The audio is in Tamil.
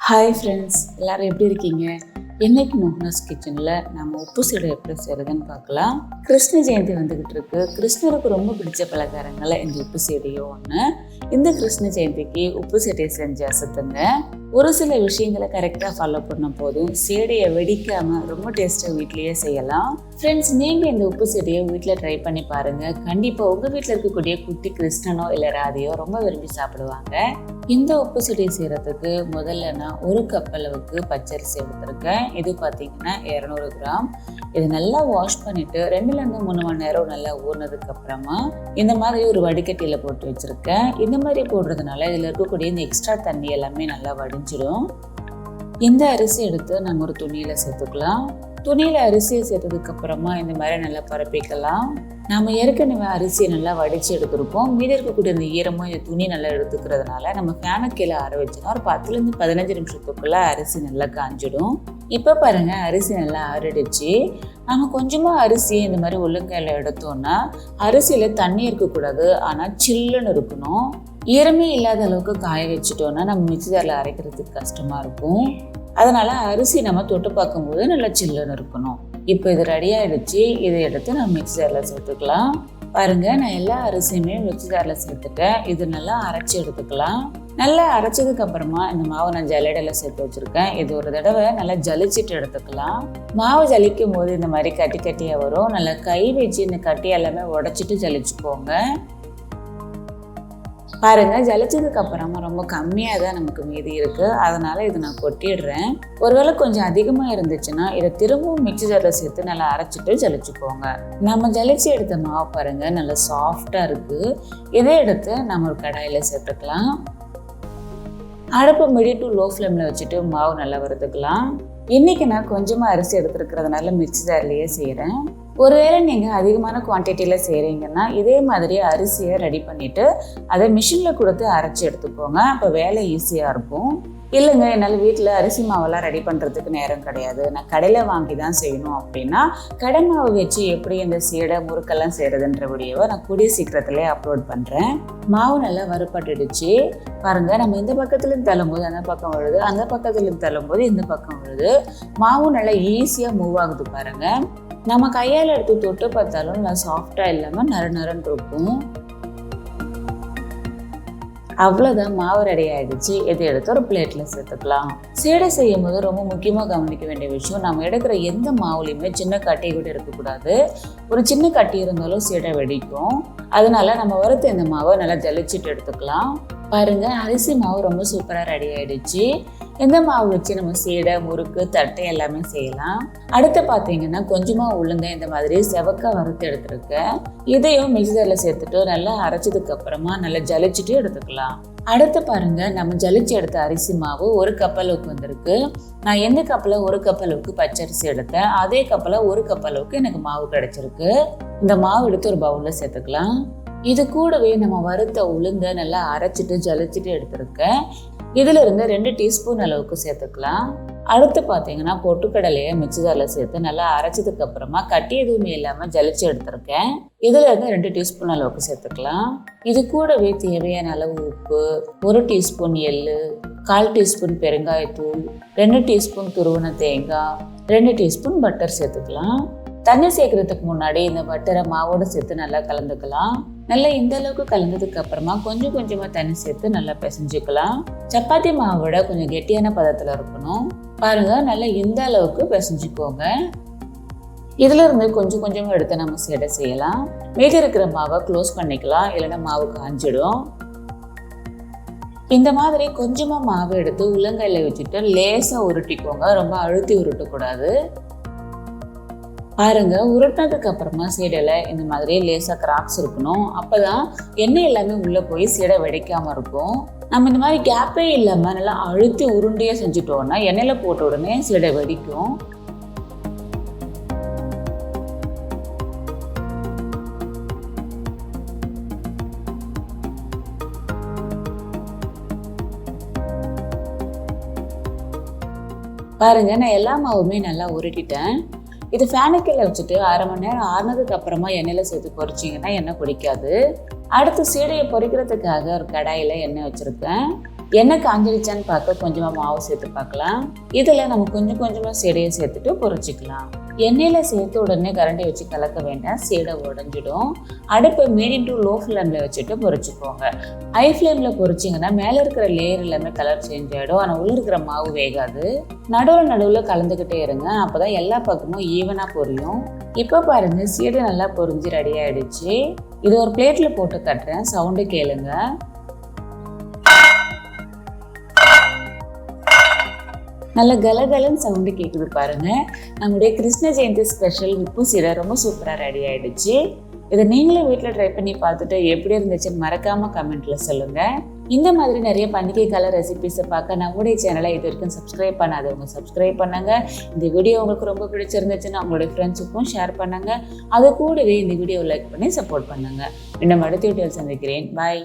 ஹாய் ஃப்ரெண்ட்ஸ், எல்லோரும் எப்படி இருக்கீங்க? இன்னைக்கு மோகனாஸ் கிச்சனில் நம்ம உப்பு சீடை எப்படி செய்கிறதுன்னு பார்க்கலாம். கிருஷ்ண ஜெயந்தி வந்துக்கிட்டு இருக்கு. கிருஷ்ணருக்கு ரொம்ப பிடிச்ச பலகாரங்களை இந்த உப்பு சீடையும் ஒன்று. இந்த கிருஷ்ண ஜெயந்திக்கு உப்பு சீடையை செஞ்சு அசத்துங்க. ஒரு சில விஷயங்களை கரெக்டாக ஃபாலோ பண்ண போதும் சீடையை வெடிக்காமல் ரொம்ப டேஸ்ட்டாக வீட்லேயே செய்யலாம். ஃப்ரெண்ட்ஸ், நீங்கள் இந்த உப்பு சீடையை வீட்டில் ட்ரை பண்ணி பாருங்கள். கண்டிப்பாக உங்கள் வீட்டில் இருக்கக்கூடிய குட்டி கிருஷ்ணனோ இல்லை ராதையோ ரொம்ப விரும்பி சாப்பிடுவாங்க. இந்த உப்பு சீடை செய்கிறதுக்கு முதல்ல நான் 1 கப் அளவுக்கு பச்சரிசி எடுத்திருக்கேன். இது பார்த்தீங்கன்னா 200 கிராம். இது நல்லா வாஷ் பண்ணிவிட்டு 2லேருந்து 3 மணி நேரம் நல்லா ஊறினதுக்கு அப்புறமா இந்த மாதிரி ஒரு வடிகட்டியில் போட்டு வச்சுருக்கேன். இந்த மாதிரி போடுறதுனால இதில் இருக்கக்கூடிய இந்த எக்ஸ்ட்ரா தண்ணி எல்லாமே நல்லா வடிஞ்சிடும். இந்த அரிசி எடுத்து நம்ம ஒரு துணியில் சேர்த்துக்கலாம். துணியில் அரிசியை சேர்த்ததுக்கு அப்புறமா இந்த மாதிரி நல்லா பரப்பிக்கலாம். நம்ம ஏற்கனவே அரிசியை நல்லா வடித்து எடுத்துருக்கோம். மீதி இருக்கக்கூடிய இந்த ஈரமும் இந்த துணி நல்லா எடுத்துக்கிறதுனால நம்ம ஃபேனை கீழே ஆற வச்சோன்னா ஒரு 10லேருந்து 15 நிமிஷத்துக்குள்ளே அரிசி நல்லா காஞ்சிடும். இப்போ பாருங்கள், அரிசி நல்லா ஆறிடுச்சு. நம்ம கொஞ்சமாக அரிசியை இந்த மாதிரி உள்ளங்கையில் எடுத்தோன்னா அரிசியில் தண்ணி இருக்கக்கூடாது, ஆனால் சில்லுன்னு இருக்கணும். ஈரமே இல்லாத அளவுக்கு காய வச்சுட்டோன்னா நம்ம மிக்ஸி ஜாரில் அரைக்கிறதுக்கு கஷ்டமாக இருக்கும். அதனால் அரிசி நம்ம தொட்டு பார்க்கும்போது நல்லா சில்லுன்னு இருக்கணும். இப்போ இது ரெடி ஆகிடுச்சு. இதை எடுத்து நம்ம மிக்ஸி ஜாரில் சேர்த்துக்கலாம். பாருங்கள், நான் எல்லா அரிசியுமே மிக்ஸி ஜாரில் சேர்த்துட்டேன். இது நல்லா அரைச்சி எடுத்துக்கலாம். நல்லா அரைச்சதுக்கு அப்புறமா இந்த மாவை நான் ஜல்லடையில் சேர்த்து வச்சுருக்கேன். இது ஒரு தடவை நல்லா ஜலிச்சிட்டு எடுத்துக்கலாம். மாவு ஜலிக்கும் போது இந்த மாதிரி கட்டி கட்டியாக வரும். நல்லா கை வச்சு இந்த கட்டி எல்லாமே உடச்சிட்டு ஜலிச்சுக்கோங்க. பாருங்கள், ஜலிச்சதுக்கு அப்புறமா ரொம்ப கம்மியாக தான் நமக்கு மீதி இருக்குது. அதனால் இதை நான் கொட்டிடுறேன். ஒருவேளை கொஞ்சம் அதிகமாக இருந்துச்சுன்னா இதை திரும்பவும் மிக்ஸி ஜாரில் சேர்த்து நல்லா அரைச்சிட்டு ஜலிச்சுக்கோங்க. நம்ம ஜலிச்சு எடுத்த மாவு பாருங்கள் நல்லா சாஃப்டாக இருக்குது. இதை எடுத்து நம்ம ஒரு கடாயில் சேர்த்துக்கலாம். அடுப்பு மீடியம் டு லோ ஃப்ளேமில் வச்சுட்டு மாவு நல்லா வறுத்துக்கலாம். இன்றைக்கி நான் கொஞ்சமாக அரிசி எடுத்துருக்கிறதுனால மிக்ஸி ஜார்லேயே செய்கிறேன். ஒருவேளை நீங்கள் அதிகமான குவான்டிட்டியில் செய்கிறீங்கன்னா இதே மாதிரி அரிசியை ரெடி பண்ணிவிட்டு அதை மிஷினில் கொடுத்து அரைச்சி எடுத்துக்கோங்க. அப்போ வேலை ஈஸியாக இருக்கும். இல்லைங்க, என்னால் வீட்டில் அரிசி மாவெல்லாம் ரெடி பண்ணுறதுக்கு நேரம் கிடையாது, நான் கடையில் வாங்கி தான் செய்யணும் அப்படின்னா கடை மாவு வச்சு எப்படி இந்த சீடை முறுக்கெல்லாம் செய்கிறதுன்ற வீடியோவை நான் கூடிய சீக்கிரத்திலே அப்லோட் பண்ணுறேன். மாவு நல்லா வறுபட்டுடுச்சு. பாருங்கள், நம்ம இந்த பக்கத்துலேருந்து தள்ளும்போது அந்த பக்கம் விழுது, அந்த பக்கத்துலேருந்து தள்ளும்போது இந்த பக்கம் விழுது. மாவு நல்லா ஈஸியாக மூவ் ஆகுது பாருங்கள். நம்ம கையால் எடுத்து தொட்டு பார்த்தாலும் நல்லா சாஃப்டாக இல்லாமல் நறுன்னு இருக்கும். அவ்வளோதான், மாவு ரெடி ஆகிடுச்சு. இதை எடுத்து ஒரு பிளேட்டில் சேர்த்துக்கலாம். சீடை செய்யும் போது ரொம்ப முக்கியமாக கவனிக்க வேண்டிய விஷயம், நம்ம எடுக்கிற எந்த மாவுலையுமே சின்ன கட்டி கூட இருக்கக்கூடாது. ஒரு சின்ன கட்டி இருந்தாலும் சீடை வெடிக்கும். அதனால நம்ம வறுத்த இந்த மாவை நல்லா ஜலிச்சிட்டு எடுத்துக்கலாம். பாருங்கள், அரிசி மாவு ரொம்ப சூப்பராக ரெடி ஆகிடுச்சு. இந்த மாவு வச்சு நம்ம சீடை, முறுக்கு, தட்டை எல்லாமே செய்யலாம். அடுத்து பார்த்தீங்கன்னா கொஞ்சமாக உளுந்த இந்த மாதிரி செவக்க வறுத்து எடுத்துருக்கேன். இதையும் மிக்ஸி ஜாரில் சேர்த்துட்டு நல்லா அரைச்சதுக்கு அப்புறமா நல்லா ஜலிச்சுட்டு எடுத்துக்கலாம். அடுத்து பாருங்கள், நம்ம ஜலிச்சு எடுத்த அரிசி மாவு 1 கப் அளவுக்கு வந்திருக்கு. நான் எந்த கப்பில் 1 கப் அளவுக்கு பச்சரிசி எடுத்தேன் அதே கப்பில் 1 கப் அளவுக்கு எனக்கு மாவு கிடைச்சிருக்கு. இந்த மாவு எடுத்து ஒரு பவுலில் சேர்த்துக்கலாம். இது கூடவே நம்ம வறுத்த உளுந்த நல்லா அரைச்சிட்டு ஜலிச்சுட்டு எடுத்துருக்கேன். இதிலிருந்து 2 டீஸ்பூன் அளவுக்கு சேர்த்துக்கலாம். அடுத்து பார்த்தீங்கன்னா பொட்டுக்கடலையை மிக்ஸி ஜாரில் சேர்த்து நல்லா அரைச்சதுக்கு அப்புறமா கட்டி எதுவுமே இல்லாமல் ஜலிச்சு எடுத்திருக்கேன். இதிலிருந்து 2 டீஸ்பூன் அளவுக்கு சேர்த்துக்கலாம். இது கூடவே தேவையான அளவு உப்பு, 1 டீஸ்பூன் எள்ளு, 1/4 டீஸ்பூன் பெருங்காயத்தூள், 2 டீஸ்பூன் துருவன தேங்காய், 2 டீஸ்பூன் பட்டர் சேர்த்துக்கலாம். தண்ணி சேர்க்கறதுக்கு முன்னாடி இந்த பட்டரை மாவோடு சேர்த்து நல்லா கலந்துக்கலாம். நல்லா இந்த அளவுக்கு கலந்ததுக்கு அப்புறமா கொஞ்சம் கொஞ்சமாக தண்ணி சேர்த்து நல்லா பிசைஞ்சிக்கலாம். சப்பாத்தி மாவோட கொஞ்சம் கெட்டியான பதத்தில் இருக்கணும். பாருங்கள், நல்லா இந்த அளவுக்கு பிசைஞ்சிக்கோங்க. இதில் இருந்து கொஞ்சம் கொஞ்சமாக எடுத்து நம்ம சீடை செய்யலாம். மீதி இருக்கிற மாவை க்ளோஸ் பண்ணிக்கலாம், இல்லைன்னா மாவு காஞ்சிடும். இந்த மாதிரி கொஞ்சமாக மாவு எடுத்து உள்ளங்கையில் வச்சுட்டு லேசாக உருட்டிக்கோங்க. ரொம்ப அழுத்தி உருட்டக்கூடாது. பாருங்க, உருட்டினதுக்கு அப்புறமா சீடையில் இந்த மாதிரி லேசாக கிராக்ஸ் இருக்கணும். அப்போ தான் எண்ணெய் எல்லாமே உள்ளே போய் சீடை வெடிக்காமல் இருக்கும். நம்ம இந்த மாதிரி கேப்பே இல்லாமல் நல்லா அழுத்தி உருண்டையாக செஞ்சுட்டோன்னா எண்ணெயில் போட்ட உடனே சீடை வெடிக்கும். பாருங்கள், நான் எல்லா மாவுமே நல்லா உருட்டிட்டேன். இது ஃபேனுக்கீழே வச்சுட்டு 1/2 மணி நேரம் ஆறுனதுக்கு அப்புறமா எண்ணெயில் சேர்த்து பொரிச்சிங்கன்னா எண்ணெய் பிடிக்காது. அடுத்து சீடையை பொரிக்கிறதுக்காக ஒரு கடாயில் எண்ணெய் வச்சுருக்கேன். எண்ணெய் காஞ்சிடுச்சான்னு பார்க்க கொஞ்சமாக மாவு சேர்த்து பார்க்கலாம். இதில் நம்ம கொஞ்சம் கொஞ்சமாக சீடையை சேர்த்துட்டு பொரிச்சிக்கலாம். எண்ணெயில் சேர்த்து உடனே கரண்டி வச்சு கலக்க வேண்டாம், சீடை உடஞ்சிடும். அடுப்பை மீடியம் டு லோ ஃப்ளேமில் வச்சுட்டு பொரிச்சுக்கோங்க. ஹை ஃப்ளேமில் பொரிச்சிங்கன்னா மேலே இருக்கிற லேயர் எல்லாமே கலர் சேஞ்ச் ஆகிடும், ஆனால் உள்ளே இருக்கிற மாவு வேகாது. நடுவில் கலந்துக்கிட்டே இருங்க, அப்போ தான் எல்லா பக்கமும் ஈவனாக பொரியும். இப்போ பாருங்கள், சீடை நல்லா பொரிஞ்சு ரெடி ஆகிடுச்சு. இது ஒரு பிளேட்டில் போட்டு கட்டுறேன், சவுண்டு கேளுங்க. நல்ல கலகலன்னு சவுண்டு கேட்குது பாருங்க. நம்முடைய கிருஷ்ண ஜெயந்தி ஸ்பெஷல் உப்பு சீடை ரொம்ப சூப்பராக ரெடி ஆகிடுச்சு. இதை நீங்களும் வீட்டில் ட்ரை பண்ணி பார்த்துட்டு எப்படி இருந்துச்சுன்னு மறக்காமல் கமெண்ட்டில் சொல்லுங்கள். இந்த மாதிரி நிறைய பண்டிகை கால ரெசிபிஸை பார்க்க நம்முடைய சேனலை இது வரைக்கும் சப்ஸ்கிரைப் பண்ணாதவங்க சப்ஸ்கிரைப் பண்ணுங்க. இந்த வீடியோ உங்களுக்கு ரொம்ப பிடிச்சிருந்துச்சுன்னா உங்களுடைய ஃப்ரெண்ட்ஸுக்கும் ஷேர் பண்ணுங்க. அது கூடவே இந்த வீடியோவை லைக் பண்ணி சப்போர்ட் பண்ணுங்க. இன்னும் அடுத்த வீடியோவில் சந்திக்கிறேன். பாய்.